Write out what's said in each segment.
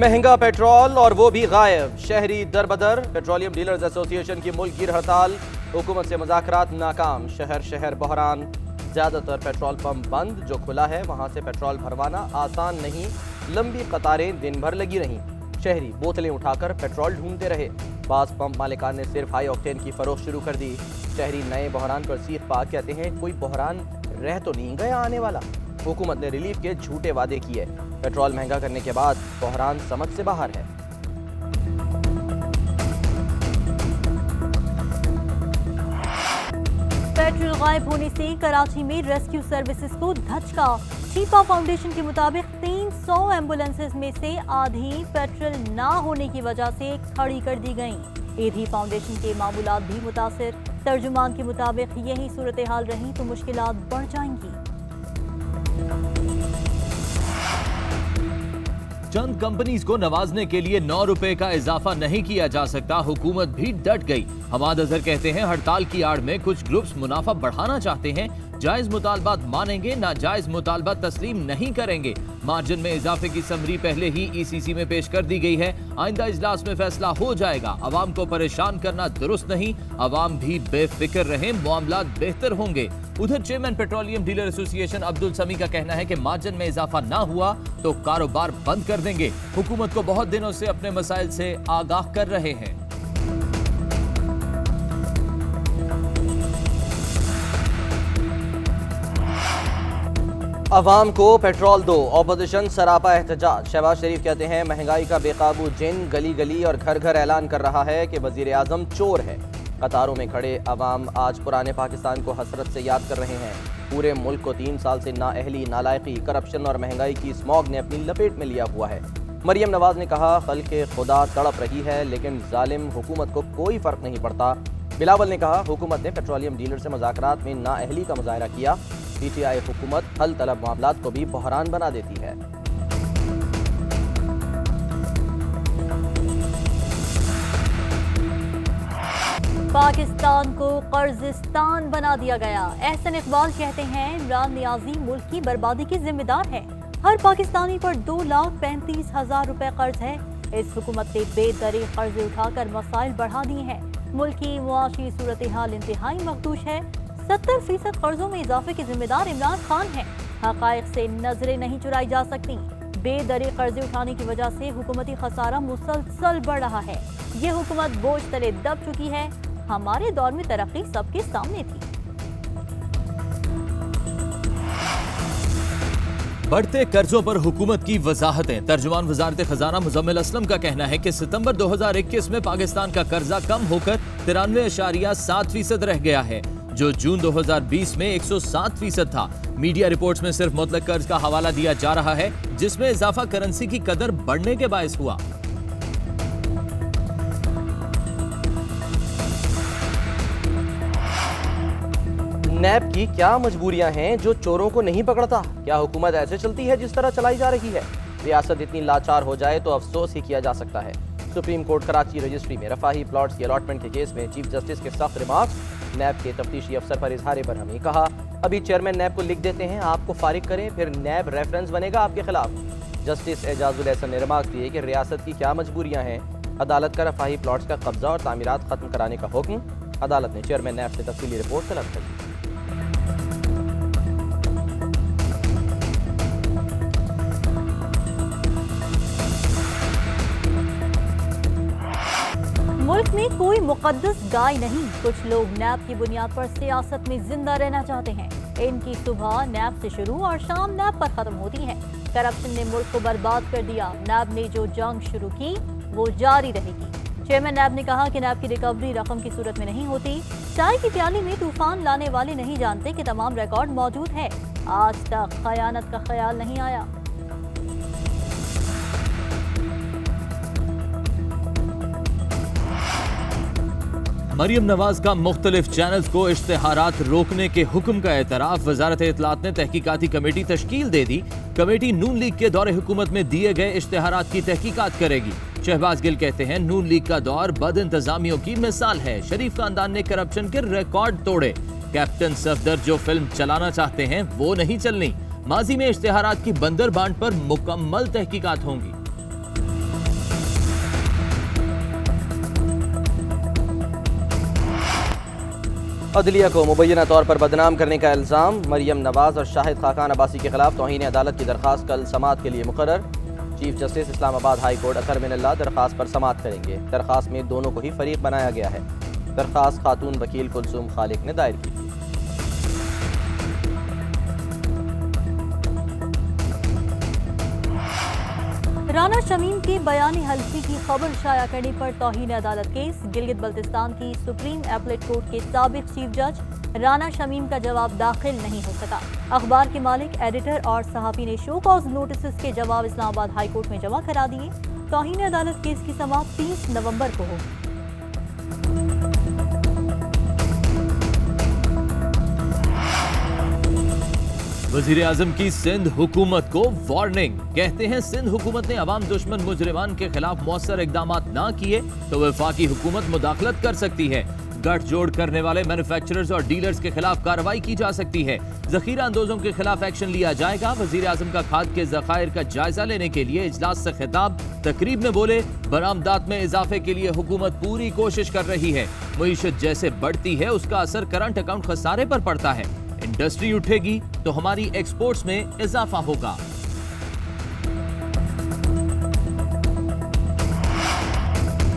महंगा पेट्रोल और वो भी गायब। शहरी दरबदर। पेट्रोलियम डीलर्स एसोसिएशन की मुल्क हड़ताल। हुकूमत से मुज़ाकरात नाकाम। शहर शहर बहरान। ज्यादातर पेट्रोल पंप बंद। जो खुला है वहां से पेट्रोल भरवाना आसान नहीं। लंबी कतारें दिन भर लगी रहीं। शहरी बोतलें उठाकर पेट्रोल ढूंढते रहे। बास पंप मालिकान ने सिर्फ हाई ऑक्टेन की फरोख्त शुरू कर दी। शहरी नए बहरान पर सीख पा कहते हैं कोई बहरान रह तो नहीं गया आने वाला। हुकूमत ने रिलीफ के झूठे वादे किए। पेट्रोल महंगा करने के बाद बहरान समझ से बाहर है। पेट्रोल गायब होने से कराची में रेस्क्यू सर्विसेज को धचका। चीपा फाउंडेशन के मुताबिक 300 एम्बुलेंसेज में से आधी पेट्रोल ना होने की वजह से खड़ी कर दी गईं। एधी फाउंडेशन के मामूलात भी मुतासिर। तर्जुमान के मुताबिक यही सूरत हाल रही तो मुश्किलात बढ़ जाएंगी। चंद कंपनीज को नवाजने के लिए 9 रुपए का इजाफा नहीं किया जा सकता। हुकूमत भी डट गई। हमाद अजहर कहते हैं हड़ताल की आड़ में कुछ ग्रुप्स मुनाफा बढ़ाना चाहते हैं। जायज मुतालबात मानेंगे, नाजायज मुतालबा तस्लीम नहीं करेंगे। मार्जिन में इजाफे की समरी पहले ही ईसीसी में पेश कर दी गई है। आइंदा इजलास में फैसला हो जाएगा। अवाम को परेशान करना दुरुस्त नहीं। अवाम भी बेफिक्र रहें, मामलात बेहतर होंगे। उधर chairman petroleum dealer association Abdul समी का कहना है कि मार्जिन में इजाफा ना हुआ तो कारोबार बंद कर देंगे। हुकूमत को बहुत दिनों से अपने मसाइल से आगाह कर रहे हैं। अवाम को पेट्रोल दो। ऑपोजिशन सरापा एहतजाज। शहबाज शरीफ कहते हैं महंगाई का बेकाबू जिन गली गली और घर घर ऐलान कर रहा है कि वजीर आजम चोर है। कतारों में खड़े अवाम आज पुराने पाकिस्तान को हसरत से याद कर रहे हैं। पूरे मुल्क को 3 साल से नाअहली, नालायकी, करप्शन और महंगाई की स्मॉग ने अपनी लपेट में लिया हुआ है। मरियम नवाज ने कहा खल्के खुदा तड़प रही है लेकिन जालिम हुकूमत को कोई फर्क नहीं पड़ता। बिलावल ने कहा हुकूमत ने पेट्रोलियम डीलर से मुज़ाकरात में नाअहली का मुजाहरा किया। पीटीआई हुकूमत हल तलब मामलात को भी बहरान बना देती है। पाकिस्तान को कर्जिस्तान बना दिया गया। एहसन इकबाल कहते हैं इमरान नियाजी मुल्क की बर्बादी की जिम्मेदार है। हर पाकिस्तानी पर 2,35,000 रुपए कर्ज है। इस हुकूमत ने बेदरीग कर्जे उठाकर मसाइल बढ़ा दिए हैं। मुल्क की मुआशी सूरत हाल इंतहाई मखदूश है। 70% कर्जों में इजाफे के जिम्मेदार इमरान खान हैं। हकायक से नजरें नहीं चुराई जा सकती। बेदरीग कर्जे उठाने की वजह से हुकूमती खसारा मुसलसल बढ़ रहा है। ये हुकूमत बोझ तले दब चुकी है। हमारे दौर में तरक्की सबके सामने थी। बढ़ते कर्जों पर हुकूमत की वजाहतें। तर्जुमान वजारत खजाना मुजम्मिल असलम का कहना है कि सितंबर 2021 में पाकिस्तान का कर्जा कम होकर 93.7% रह गया है, जो जून 2020 में 107% था। मीडिया रिपोर्ट्स में सिर्फ मुतलक कर्ज का हवाला दिया जा रहा है, जिसमें इजाफा करेंसी की कदर बढ़ने के बायस हुआ। नैब की क्या मजबूरियां हैं जो चोरों को नहीं पकड़ता? क्या हुकूमत ऐसे चलती है जिस तरह चलाई जा रही है? रियासत इतनी लाचार हो जाए तो अफसोस ही किया जा सकता है। सुप्रीम कोर्ट कराची रजिस्ट्री में रफाही प्लॉट्स की अलॉटमेंट के केस में चीफ जस्टिस के सख्त रिमार्क्स। नैब के तफ्तीशी अफसर पर इजहार बरहमी। कहा अभी चेयरमैन नैब को लिख देते हैं आपको फारिग करें, फिर नैब रेफरेंस बनेगा आपके खिलाफ। जस्टिस एजाजुल एहसन ने रिमार्क दिए कि रियासत की क्या मजबूरियां हैं। अदालत का रफाही प्लॉट्स का कब्जा और तामीरात खत्म कराने का हुक्म। अदालत ने चेयरमैन नैब से तफसीली रिपोर्ट तलब कर दी। मुल्क में कोई मुकद्दस गाय नहीं। कुछ लोग नैब की बुनियाद पर सियासत में जिंदा रहना चाहते हैं। इनकी सुबह नैब से शुरू और शाम नैब पर खत्म होती है। करप्शन ने मुल्क को बर्बाद कर दिया। नैब ने जो जंग शुरू की वो जारी रहेगी। चेयरमैन नैब ने कहा कि नैब की रिकवरी रकम की सूरत में नहीं होती। चाय की प्याली में तूफान लाने वाले नहीं जानते कि तमाम रिकॉर्ड मौजूद है। आज तक खयानत का ख्याल नहीं आया। मरियम नवाज का मुख्तलिफ चैनल्स को इश्तेहारात रोकने के हुक्म का एतराफ। वजारत इत्तलात ने तहकीकाती कमेटी तश्कील दे दी। कमेटी नून लीग के दौरे हुकूमत में दिए गए इश्तेहारात की तहकीकात करेगी। शहबाज गिल कहते हैं नून लीग का दौर बद इंतजामियों की मिसाल है। शरीफ खानदान ने करप्शन के रिकॉर्ड तोड़े। कैप्टन सफदर जो फिल्म चलाना चाहते हैं वो नहीं चलनी। माजी में इश्तेहारात की बंदर बांट पर मुकम्मल तहकीकात होंगी। अदलिया को मुबैना तौर पर बदनाम करने का इल्ज़ाम। मरियम नवाज और शाहिद खाकान अब्बासी के खिलाफ तौहीन अदालत की दरख्वास्त कल समाअत के लिए मुकर्रर। Chief justice Islamabad high court Athar Minallah दरख्वास्त पर समाअत करेंगे। दरख्वास्त में दोनों को ही फरीक बनाया गया है। दरख्वास्त खातून वकील कुलसूम खालिक ने दायर की थी। राना शमीम के बयानी हल्फी की खबर शाया करने पर तौहीन अदालत केस। गिलगित बल्तिस्तान की सुप्रीम एपलेट कोर्ट के साबिक चीफ जज राना शमीम का जवाब दाखिल नहीं हो सका। अखबार के मालिक, एडिटर और सहाफ़ी ने शो कॉज नोटिस के जवाब इस्लामाबाद हाई कोर्ट में जमा करा दिए। तौहीन अदालत केस की समाअत 30 नवंबर को होगी। वजीर आजम की सिंध हुकूमत को वार्निंग। कहते हैं सिंध हुकूमत ने अवाम दुश्मन मुजरिमान के खिलाफ मौसर इकदाम ना किए तो वफाकी हुकूमत मुदाखलत कर सकती है। गठजोड़ करने वाले मैन्युफैक्चरर्स और डीलर्स के खिलाफ कार्रवाई की जा सकती है। जखीरा अंदोजों के खिलाफ एक्शन लिया जाएगा। वजीर आजम का खाद के जखायर का जायजा लेने के लिए इजलास से खिताब। तकरीब में बोले, बरामदात में इजाफे के लिए हुकूमत पूरी कोशिश कर रही है। मईशत जैसे बढ़ती है उसका असर करंट अकाउंट खसारे पर पड़ता है। इंडस्ट्री उठेगी तो हमारी एक्सपोर्ट्स में इजाफा होगा।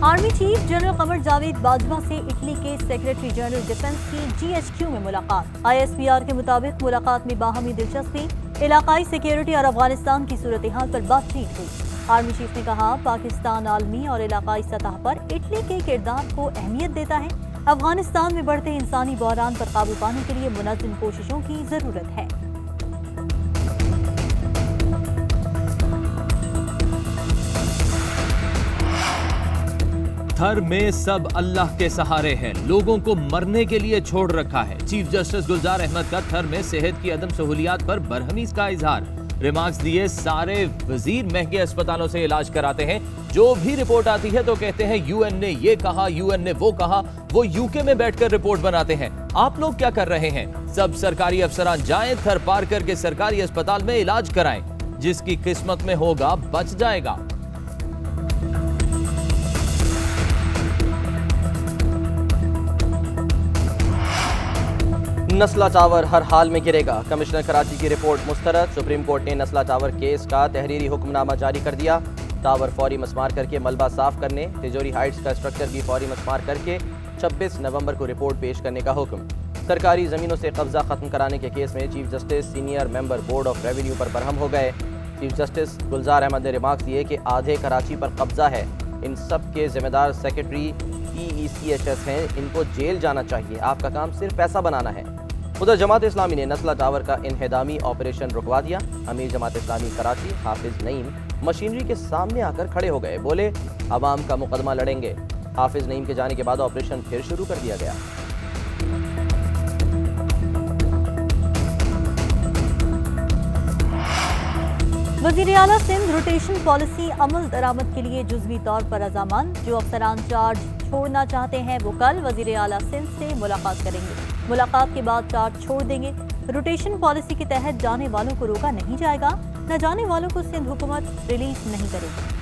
Army chief general Qamar Javed Bajwa से इटली के सेक्रेटरी जनरल डिफेंस की GHQ में मुलाकात। ISPR के मुताबिक मुलाकात में बाहमी दिलचस्पी, इलाकाई सिक्योरिटी और अफगानिस्तान की सूरत हाल पर बातचीत हुई। आर्मी चीफ ने कहा, पाकिस्तान आलमी और इलाकाई सतह पर इटली के किरदार को अहमियत देता है। अफगानिस्तान में बढ़ते इंसानी बहरान पर काबू पाने के लिए मुनज़्ज़म कोशिशों की जरूरत है। थर में सब अल्लाह के सहारे हैं, लोगों को मरने के लिए छोड़ रखा है। चीफ जस्टिस गुलजार अहमद का थर में सेहत की अदम सहूलियात पर बरहमी का इजहार। रिमार्क्स दिए, सारे वजीर महंगे अस्पतालों से इलाज कराते हैं। जो भी रिपोर्ट आती है तो कहते हैं UN ने ये कहा, UN ने वो कहा। वो UK में बैठकर रिपोर्ट बनाते हैं। आप लोग क्या कर रहे हैं? सब सरकारी अफसरान जाएं, थर पार करके सरकारी अस्पताल में इलाज कराएं। जिसकी किस्मत में होगा बच जाएगा। नस्ला टावर हर हाल में गिरेगा। कमिश्नर कराची की रिपोर्ट मुस्तरद। सुप्रीम कोर्ट ने नस्ला टावर केस का तहरीरी हुक्मनामा जारी कर दिया। टावर फौरी मस्मार करके मलबा साफ करने, तिजोरी हाइट्स का स्ट्रक्चर भी फौरी मस्मार करके 26 नवंबर को रिपोर्ट पेश करने का हुक्म। सरकारी जमीनों से कब्जा खत्म कराने के केस में chief justice senior member board of revenue पर बरहम हो गए। चीफ जस्टिस गुलजार अहमद ने रिमार्क्स दिए कि आधे कराची पर कब्जा है, इन सब के जिम्मेदार सेक्रेटरी PECHS हैं, इनको जेल जाना चाहिए। आपका काम सिर्फ पैसा बनाना है। उधर जमात इस्लामी ने नस्ला टावर का इनहदामी ऑपरेशन रुकवा दिया। अमीर जमात इस्लामी कराची हाफिज नईम मशीनरी के सामने आकर खड़े हो गए। बोले, अवाम का मुकदमा लड़ेंगे। हाफिज नईम के जाने के बाद ऑपरेशन फिर शुरू कर दिया गया। वज़ीर आला सिंध रोटेशन पॉलिसी अमल दरामद के लिए जुज़वी तौर पर रजामंद। जो अफसरान चार्ज छोड़ना चाहते हैं वो कल वज़ीर आला सिंध से मुलाकात करेंगे। मुलाकात के बाद चार्ज छोड़ देंगे। रोटेशन पॉलिसी के तहत जाने वालों को रोका नहीं जाएगा, न जाने वालों को सिंध हुकूमत रिलीज नहीं करेगी।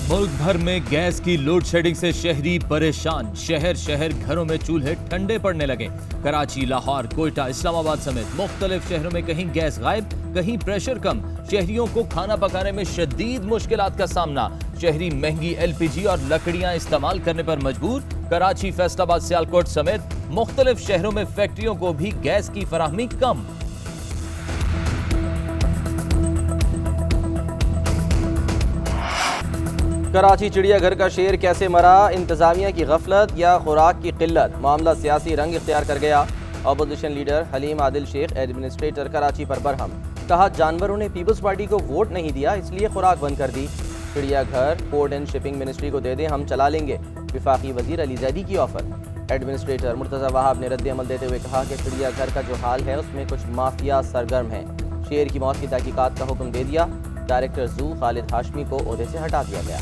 मुल्क भर में गैस की लोड शेडिंग से शहरी परेशान। शहर शहर घरों में चूल्हे ठंडे पड़ने लगे। कराची, लाहौर, कोयटा, इस्लामाबाद समेत मुख्तलिफ शहरों में कहीं गैस गायब, कहीं प्रेशर कम। शहरियों को खाना पकाने में शदीद मुश्किलात का सामना। शहरी महंगी LPG और लकड़ियां इस्तेमाल करने पर मजबूर। कराची, फैसलाबाद, सियालकोट समेत मुख्तलिफ शहरों में फैक्ट्रियों को भी गैस की फराहमी कम। कराची चिड़ियाघर का शेर कैसे मरा? इंतजामिया की गफलत या खुराक की किल्लत? मामला सियासी रंग इख्तियार कर गया। Opposition leader Haleem Adil Sheikh administrator Karachi पर बरहम। कहा, जानवरों ने पीपल्स पार्टी को वोट नहीं दिया इसलिए खुराक बंद कर दी। चिड़ियाघर पोर्ट एंड शिपिंग मिनिस्ट्री को दे दें, हम चला लेंगे। विफाकी वजीर अली जैदी की ऑफर। एडमिनिस्ट्रेटर मुर्तज़ा वहाब ने रद्द अमल देते हुए कहा कि चिड़ियाघर का जो हाल है उसमें कुछ माफिया सरगर्म है। शेर की मौत की तहकीकात का हुक्म दे दिया। डायरेक्टर जू खालिद हाशमी को ओहदे से हटा दिया गया।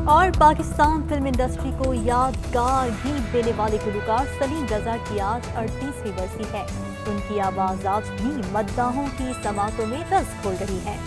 और पाकिस्तान फिल्म इंडस्ट्री को यादगार गीत देने वाले गुलकार सलीम रजा की आज 38वीं बरसी है। उनकी आवाज आज भी मद्दाहों की समातों में रस घोल रही है।